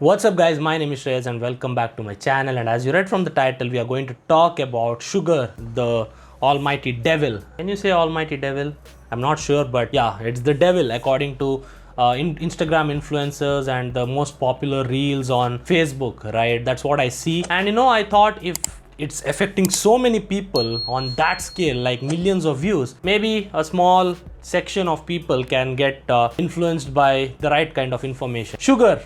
What's up guys, my name is Shreyas and welcome back to my channel. And as you read from the title, we are going to talk about sugar, the almighty devil. Can you say almighty devil? I'm not sure, but yeah, it's the devil according to Instagram influencers and the most popular reels on Facebook, right? That's what I see. And I thought if it's affecting so many people on that scale, like millions of views, maybe a small section of people can get influenced by the right kind of information. Sugar.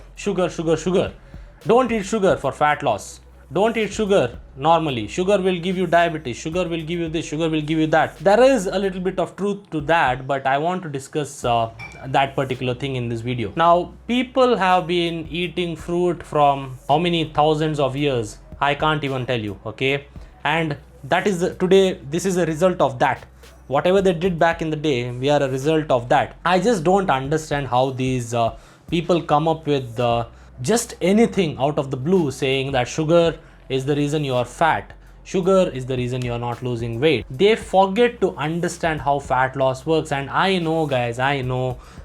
Don't eat sugar for fat loss. Don't eat sugar normally. Sugar will give you diabetes. Sugar will give you this. Sugar will give you that. There is a little bit of truth to that, but I want to discuss that particular thing in this video. Now, people have been eating fruit from how many thousands of years? I can't even tell you, okay? And that is today, this is a result of that. Whatever they did back in the day, we are a result of that. I just don't understand how these people come up with just anything out of the blue, saying that sugar is the reason you are fat. Sugar is the reason you are not losing weight. They forget to understand how fat loss works. And I know, guys,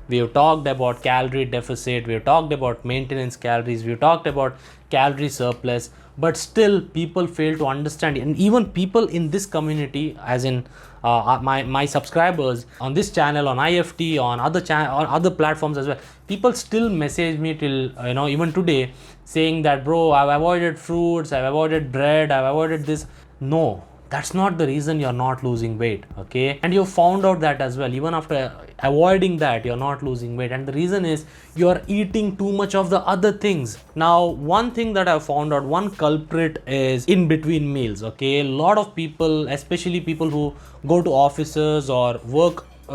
we've talked about calorie deficit, we've talked about maintenance calories, we've talked about calorie surplus, but still people fail to understand. And even people in this community, as in my subscribers on this channel, on IFT, on other platforms as well, people still message me till even today, saying that, bro, I've avoided fruits, I've avoided bread, I've avoided this. No, that's not the reason you're not losing weight, okay? And you found out that as well. Even after avoiding that, you're not losing weight, and the reason is you're eating too much of the other things. Now, one thing that I found out, one culprit is in between meals, okay? A lot of people, especially people who go to offices or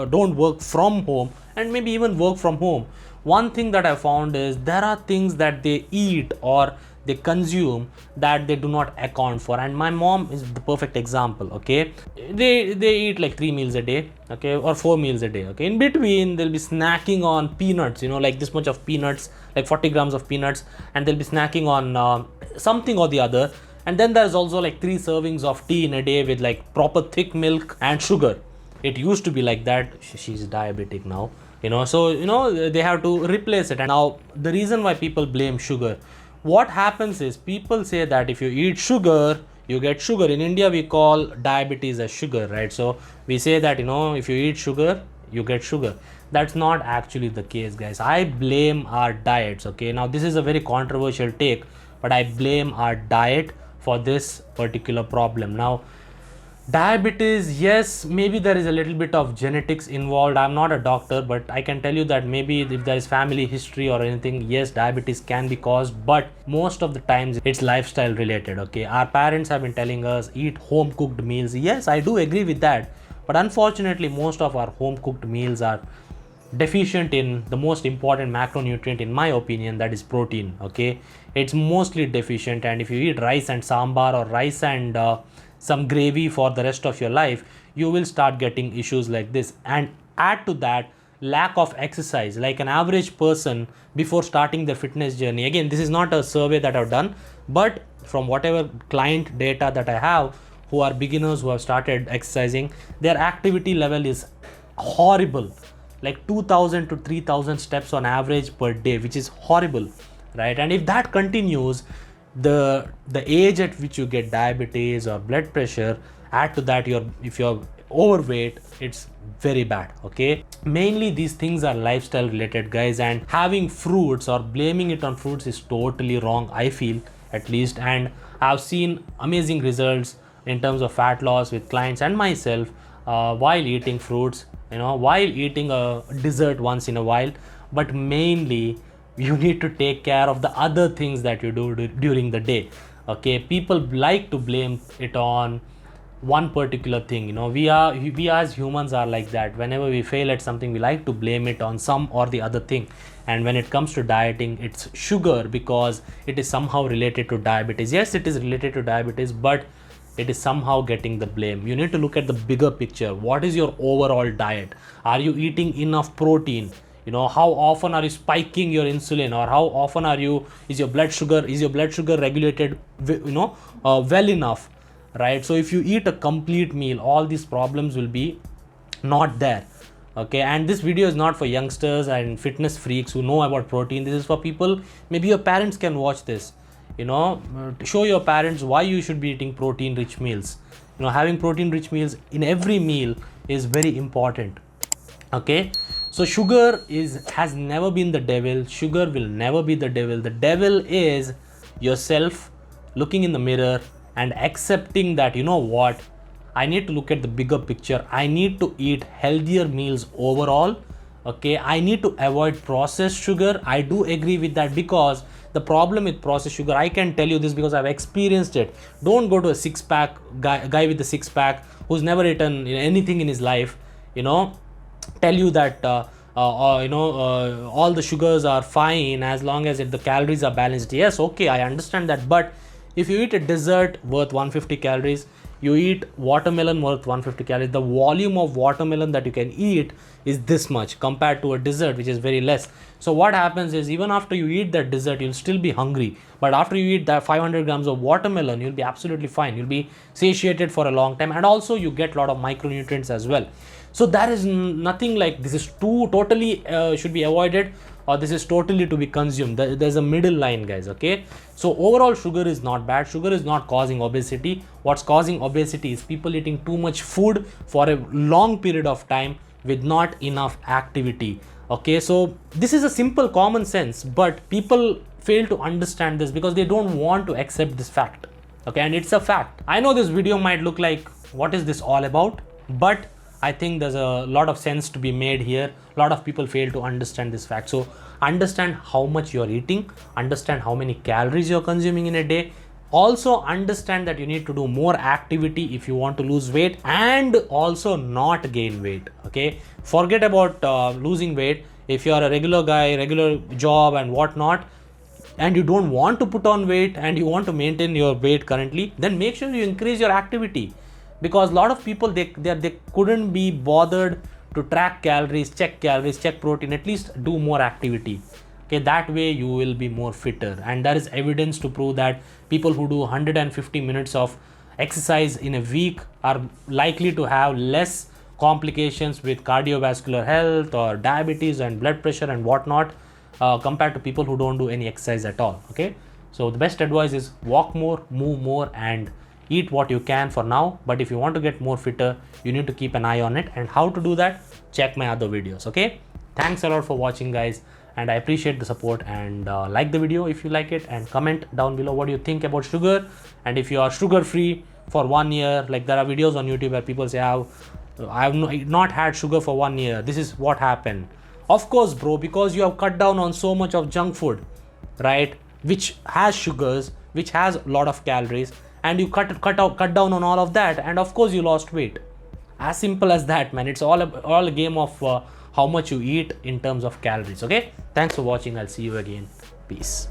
don't work from home, and maybe even work from home, one thing that I found is there are things that they eat or they consume that they do not account for. And my mom is the perfect example, okay? They eat like 3 meals a day, okay, or 4 meals a day, okay? In between, they'll be snacking on peanuts, like this much of peanuts, like 40 grams of peanuts, and they'll be snacking on something or the other. And then there's also like 3 servings of tea in a day with like proper thick milk and sugar. It used to be like that. She's diabetic now, so they have to replace it. And now the reason why people blame sugar, what happens is people say that if you eat sugar, you get sugar. In India, we call diabetes as sugar, right? So we say that, if you eat sugar, you get sugar. That's not actually the case, guys. I blame our diets, okay? Now, this is a very controversial take, but I blame our diet for this particular problem. Now, diabetes, yes, maybe there is a little bit of genetics involved. I'm not a doctor, but I can tell you that maybe if there is family history or anything, yes, diabetes can be caused, but most of the times it's lifestyle related, okay? Our parents have been telling us eat home cooked meals. Yes, I do agree with that, but unfortunately most of our home cooked meals are deficient in the most important macronutrient, in my opinion, that is protein, okay? It's mostly deficient. And if you eat rice and sambar or rice and some gravy for the rest of your life, you will start getting issues like this. And add to that lack of exercise. Like an average person before starting their fitness journey, again, this is not a survey that I've done, but from whatever client data that I have, who are beginners, who have started exercising, their activity level is horrible, like 2000 to 3000 steps on average per day, which is horrible, right? And if that continues, the age at which you get diabetes or blood pressure, add to that if you're overweight, it's very bad, okay? Mainly these things are lifestyle related, guys, and having fruits or blaming it on fruits is totally wrong, I feel, at least. And I've seen amazing results in terms of fat loss with clients and myself while eating fruits, while eating a dessert once in a while. But mainly you need to take care of the other things that you do during the day, okay? People like to blame it on one particular thing. We as humans are like that. Whenever we fail at something, we like to blame it on some or the other thing. And when it comes to dieting, it's sugar, because it is somehow related to diabetes. Yes, it is related to diabetes, but it is somehow getting the blame. You need to look at the bigger picture. What is your overall diet? Are you eating enough protein? How often are you spiking your insulin, or how often is your blood sugar regulated well enough, right? So if you eat a complete meal, all these problems will be not there. Okay, and this video is not for youngsters and fitness freaks who know about protein. This is for people, maybe your parents can watch this, to show your parents why you should be eating protein rich meals. Having protein rich meals in every meal is very important. Okay, so sugar has never been the devil. Sugar will never be the devil. The devil is yourself looking in the mirror and accepting that, what, I need to look at the bigger picture. I need to eat healthier meals overall. Okay, I need to avoid processed sugar. I do agree with that, because the problem with processed sugar, I can tell you this because I've experienced it. Don't go to a six-pack guy with a six-pack who's never eaten anything in his life, tell you that all the sugars are fine as long as the calories are balanced. Yes, okay, I understand that. But if you eat a dessert worth 150 calories, you eat watermelon worth 150 calories, the volume of watermelon that you can eat is this much compared to a dessert which is very less. So what happens is, even after you eat that dessert, you'll still be hungry, but after you eat that 500 grams of watermelon, you'll be absolutely fine. You'll be satiated for a long time, and also you get a lot of micronutrients as well. So there is nothing like this is totally should be avoided, or this is totally to be consumed. There's a middle line, guys. Okay, so overall sugar is not bad. Sugar is not causing obesity. What's causing obesity is people eating too much food for a long period of time with not enough activity. Okay, so this is a simple common sense, but people fail to understand this because they don't want to accept this fact. Okay, and it's a fact. I know this video might look like, what is this all about? But I think there's a lot of sense to be made here. A lot of people fail to understand this fact. So understand how much you're eating, understand how many calories you're consuming in a day. Also understand that you need to do more activity if you want to lose weight, and also not gain weight. Okay, forget about losing weight. If you are a regular guy, regular job and whatnot, and you don't want to put on weight and you want to maintain your weight currently, then make sure you increase your activity. Because a lot of people, they couldn't be bothered to track calories, check protein. At least do more activity. Okay, that way you will be more fitter. And there is evidence to prove that people who do 150 minutes of exercise in a week are likely to have less complications with cardiovascular health or diabetes and blood pressure and whatnot, compared to people who don't do any exercise at all. Okay, so the best advice is walk more, move more, and eat what you can for now. But if you want to get more fitter, you need to keep an eye on it. And how to do that, check my other videos. Okay, thanks a lot for watching, guys, and I appreciate the support. And like the video if you like it, and comment down below what you think about sugar. And if you are sugar free for 1 year, like there are videos on YouTube where people say, I've not had sugar for 1 year, this is what happened. Of course, bro, because you have cut down on so much of junk food, right, which has sugars, which has a lot of calories, and you cut down on all of that, and of course you lost weight. As simple as that, man. It's all a game of how much you eat in terms of calories. Okay, thanks for watching. I'll see you again. Peace.